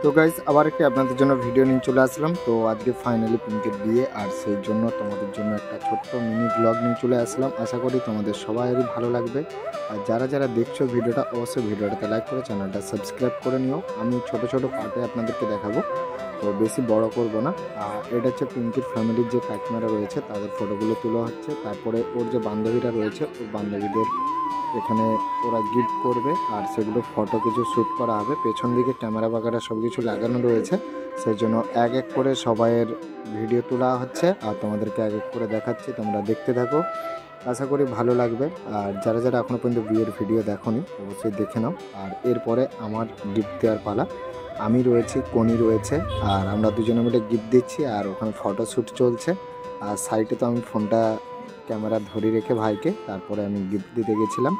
তো গাইজ আবার একটি আপনাদের জন্য ভিডিও নিয়ে চলে আসলাম। তো আজকে ফাইনালি পিঙ্কের বিয়ে, আর সেই জন্য তোমাদের জন্য একটা ছোট্ট মিনি ব্লগ নিয়ে চলে আসলাম। আশা করি তোমাদের সবাইয়েরই ভালো লাগবে। আর যারা যারা দেখছো ভিডিওটা, অবশ্যই ভিডিওটাতে লাইক করে চ্যানেলটা সাবস্ক্রাইব করে নিও। আমি ছোট ছোট পার্টে আপনাদেরকে দেখাবো, তো বেশি বড় করব না। আর এটা হচ্ছে পিঙ্কির ফ্যামিলির যে কাকিমারা রয়েছে তাদের ফটোগুলো তোলা হচ্ছে। তারপরে ওর যে বান্ধবীরা রয়েছে ওর বান্ধবীদের এখানে ওরা গিফট করবে, আর সেগুলো ফটো কিছু শ্যুট করা হবে। পেছন দিকে ক্যামেরা বাগারা সব কিছু লাগানো রয়েছে, সেই জন্য এক এক করে সবাইয়ের ভিডিও তোলা হচ্ছে আর তোমাদেরকে এক এক করে দেখাচ্ছি। তোমরা দেখতে থাকো, আশা করি ভালো লাগবে। আর যারা যারা এখনও পর্যন্ত বিয়ের ভিডিও দেখোনি অবশ্যই দেখে নাও। আর এরপরে আমার গিফট দেওয়ার পালা। আমি রয়েছি, কনি রয়েছে, আর আমরা দুজনে মিলে গিফট দিচ্ছি। আর ওখানে ফটোশ্যুট চলছে, আর সাইডে তো আমি ফোনটা ক্যামেরা ধরে রেখে ভাইকে তারপরে আমি গিফট দিতে গেছিলাম।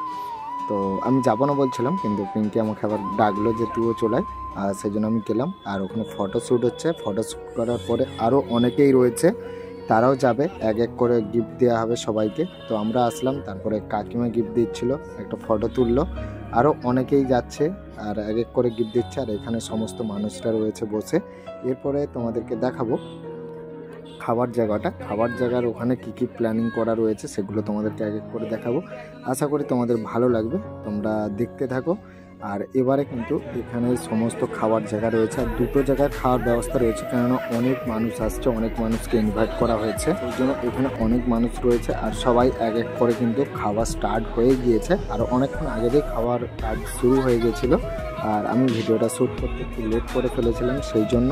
তো আমি যাবো না বলছিলাম, কিন্তু পিঙ্কি আমাকে আবার ডাকলো যে তুইও চলাই, আর সেই জন্য আমি গেলাম। আর ওখানে ফটোশ্যুট হচ্ছে, ফটোশ্যুট করার পরে আরও অনেকেই রয়েছে, তারাও যাবে, এক এক করে গিফট দেওয়া হবে সবাইকে। তো আমরা আসলাম, তারপরে কাকিমা গিফট দিচ্ছিল, একটা ফটো তুললো। আরও অনেকেই যাচ্ছে আর এক এক করে গিফট দিচ্ছে। আর এখানে সমস্ত মানুষরা রয়েছে বসে। এরপরে তোমাদেরকে দেখাবো খাবার জায়গার ওখানে কি কি প্ল্যানিং করা রয়েছে সেগুলো তোমাদেরকে এক এক করে দেখাবো। আশা করি তোমাদের ভালো লাগবে, তোমরা দেখতে থাকো। আর এবারে কিন্তু এখানে সমস্ত খাবার জায়গা রয়েছে, আর দুটো জায়গায় খাওয়ার ব্যবস্থা রয়েছে, কেননা অনেক মানুষ আসছে, অনেক মানুষকে ইনভাইট করা হয়েছে, ওই জন্য এখানে অনেক মানুষ রয়েছে। আর সবাই এক এক করে কিন্তু খাওয়া স্টার্ট হয়ে গিয়েছে, আর অনেকক্ষণ আগে দিয়ে খাওয়ার কাজ শুরু হয়ে গিয়েছিলো। আর আমি ভিডিওটা শ্যুট করতে একটু লেট করে ফেলেছিলাম সেই জন্য।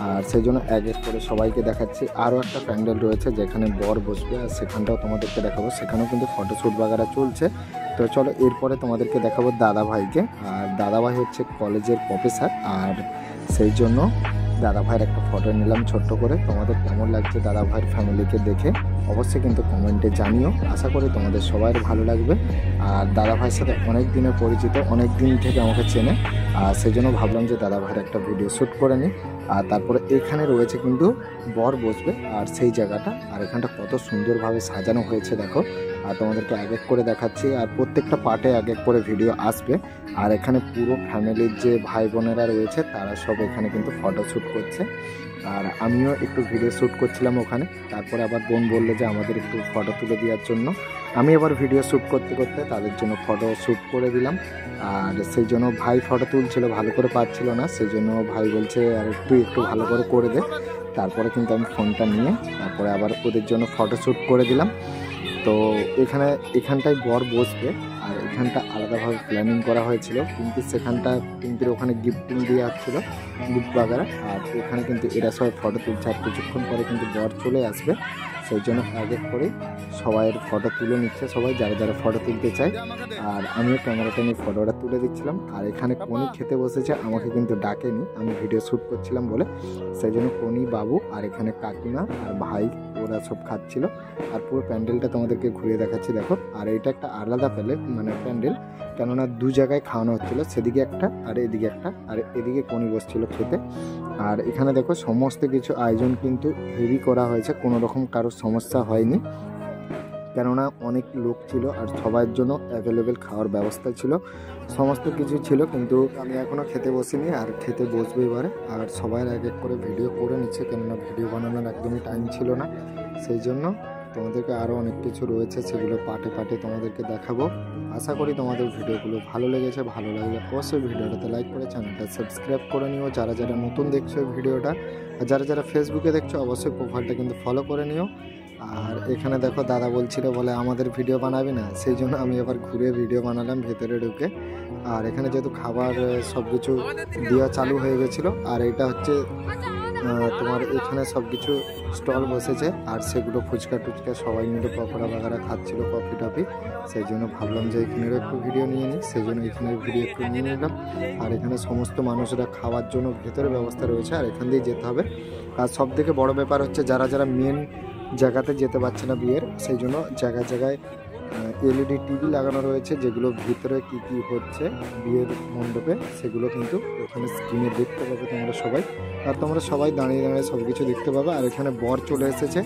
আর সেই জন্য এক এক করে সবাইকে দেখাচ্ছি। আরও একটা প্যান্ডেল রয়েছে যেখানে বর বসবে, আর সেখানটাও তোমাদেরকে দেখাবো, সেখানেও কিন্তু ফটোশ্যুট বাগারা চলছে। তো চলো এরপরে তোমাদেরকে দেখাবো দাদাভাইকে। আর দাদাভাই হচ্ছে কলেজের প্রফেসর, আর সেই জন্য দাদাভাইয়ের একটা ফটো নিলাম ছোট্ট করে। তোমাদের কেমন লাগছে দাদাভাইয়ের ফ্যামিলিকে দেখে অবশ্যই কিন্তু কমেন্টে জানিও, আশা করি তোমাদের সবার ভালো লাগবে। আর দাদাভাইয়ের সাথে অনেক দিনের পরিচিত, অনেক দিন থেকে আমাকে চেনে, আর সেই জন্য ভাবলাম যে দাদাভাইয়ের একটা ভিডিও শ্যুট করে নিই। আর তারপরে এখানে রয়েছে কিন্তু বর বসবে, আর সেই জায়গাটা, আর এখানটা কত সুন্দরভাবে সাজানো হয়েছে দেখো। আর তোমাদেরকে এক এক করে দেখাচ্ছি, আর প্রত্যেকটা পার্টে এক এক করে ভিডিও আসবে। আর এখানে পুরো ফ্যামিলির যে ভাই বোনেরা রয়েছে তারা সব এখানে কিন্তু ফটো শ্যুট করছে, আর আমিও একটু ভিডিও শ্যুট করছিলাম ওখানে। তারপরে আবার বোন বললো যে আমাদের একটু ফটো তুলে দেওয়ার জন্য, আমি আবার ভিডিও শ্যুট করতে করতে তাদের জন্য ফটো শ্যুট করে দিলাম। আর সেই জন্য ভাই ফটো তুলছিল, ভালো করে পাচ্ছিল না, সেই জন্য ভাই বলছে আর একটু ভালো করে দে। তারপরে কিন্তু আমি ফোনটা নিয়ে তারপরে আবার ওদের জন্য ফটো শ্যুট করে দিলাম। তো এখানটায় বর বসবে, আর এখানটা আলাদাভাবে প্ল্যানিং করা হয়েছিল, কিন্তু সেখানটা পিঙ্কির ওখানে গিফটিং দিয়ে আসছিল গিফট বাগারা। আর এখানে কিন্তু এরা সবাই ফটো তুলছে, আর কিছুক্ষণ পরে কিন্তু বর চলে আসবে, সেই জন্য এক এক করে সবাইয়ের ফটো তুলে নিচ্ছে সবাই, যারা যারা ফটো তুলতে চায়। আর আমিও ক্যামেরাটা নিয়ে ফটোটা তুলে দিচ্ছিলাম। আর এখানে কনি খেতে বসেছে, আমাকে কিন্তু ডাকেনি, আমি ভিডিও শ্যুট করছিলাম বলে, সেই জন্য কনি, বাবু, আর এখানে কাকিমা আর ভাই ওরা সব খাচ্ছিল। আর পুরো প্যান্ডেলটা তোমাদেরকে ঘুরিয়ে দেখাচ্ছি দেখো। আর এটা একটা আলাদা প্যান্ডেল, কেননা দু জায়গায় খাওয়ানো হচ্ছিলো, সেদিকে একটা আর এদিকে একটা, আর এদিকে কনি বসছিল খেতে। আর এখানে দেখো সমস্ত কিছু আয়োজন কিন্তু হেভি করা হয়েছে, কোনো রকম কারোর সমস্যা হয়নি, কেননা অনেক লোক ছিল আর সবার জন্য অ্যাভেলেবেল খাওয়ার ব্যবস্থা ছিল, সমস্ত কিছু ছিল। কিন্তু আমি এখনও খেতে বসিনি, আর খেতে বসবো এবারে। আর সবাই এক এক করে ভিডিও করে নিচ্ছে, কেননা ভিডিও বানানোর একদমই টাইম ছিল না, সেই জন্য তোমাদেরকে আরও অনেক কিছু রয়েছে, সেগুলো পার্টে তোমাদেরকে দেখাবো। আশা করি তোমাদের ভিডিওগুলো ভালো লেগেছে, ভালো লাগলে অবশ্যই ভিডিওটাতে লাইক করে চ্যানেলটা সাবস্ক্রাইব করে নিও, যারা যারা নতুন দেখছো ভিডিওটা। আর যারা যারা ফেসবুকে দেখছো অবশ্যই প্রোফাইলটা কিন্তু ফলো করে নিও। আর এখানে দেখো দাদা বলছিল বলে আমাদের ভিডিও বানাবি না, সেই জন্য আমি আবার ঘুরে ভিডিও বানালাম ভেতরে ঢুকে। আর এখানে যেহেতু খাবার সব কিছু দেওয়া চালু হয়ে গেছিলো, আর এটা হচ্ছে তোমার এখানে সব কিছু স্টল বসেছে, আর সেগুলো ফুচকা টুচকা সবাই মিলে পকোড়া বাগারা খাচ্ছিল, কফি টফি, সেই জন্য ভাবলাম যে এখানেরও একটু ভিডিও নিয়ে নিই, সেই জন্য এখানের ভিডিও একটু নিয়ে নিলাম। আর এখানে সমস্ত মানুষরা খাওয়ার জন্য ভেতরে ব্যবস্থা রয়েছে, আর এখান দিয়ে যেতে হবে। আর সব থেকে বড় ব্যাপার হচ্ছে যারা যারা মেন জায়গাতে যেতে পারছে না বিয়ের, সেই জন্য জায়গায় এলইডি টিভি লাগানো রয়েছে, যেগুলো ভিতরে কি কি হচ্ছে বিয়ের মণ্ডপে সেগুলো কিন্তু ওখানে স্ক্রিনে দেখতে পাবে তোমরা সবাই। আর তোমরা সবাই দাঁড়িয়ে দাঁড়িয়ে সব কিছু দেখতে পাবে। আর এখানে বর চলে এসেছে,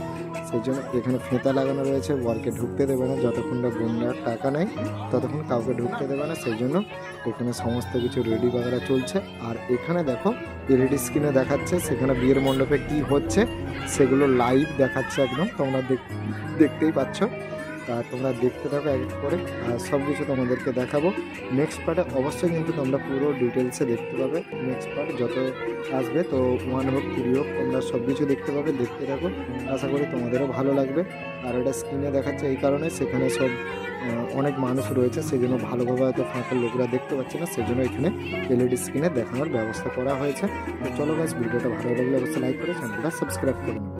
সেই জন্য এখানে ফেঁতা লাগানো রয়েছে, বরকে ঢুকতে দেবে না যতক্ষণ না বোনরা টাকা নেয়, ততক্ষণ কাউকে ঢুকতে দেবে না। সেই জন্য এখানে সমস্ত কিছু রেডি বাগড়া চলছে। আর এখানে দেখো এলইডি স্ক্রিনে দেখাচ্ছে সেখানে বিয়ের মণ্ডপে কি হচ্ছে সেগুলো লাইভ দেখাচ্ছে একদম, তোমরা দেখতেই পাচ্ছ। তা তোমরা দেখতে থাকো এক এক করে, আর সব কিছু তোমাদেরকে দেখাবো নেক্সট পার্টে। অবশ্যই কিন্তু তোমরা পুরো ডিটেলসে দেখতে পাবে নেক্সট পার্ট যত আসবে। তো 1 হোক 3 হোক তোমরা সব কিছু দেখতে পাবে, দেখতে থাকো, আশা করি তোমাদেরও ভালো লাগবে। আর এটা স্ক্রিনে দেখাচ্ছে এই কারণে সেখানে সব অনেক মানুষ রয়েছে, সেই জন্য ভালোভাবে হয়তো ফাঁকা লোকরা দেখতে পাচ্ছে না, সেই জন্য এখানে এলইডি স্ক্রিনে দেখানোর ব্যবস্থা করা হয়েছে। তো চলো গাইস, ভিডিওটা ভালো লাগলে অবশ্যই লাইক করে চ্যানেলটা সাবস্ক্রাইব করে নেবে।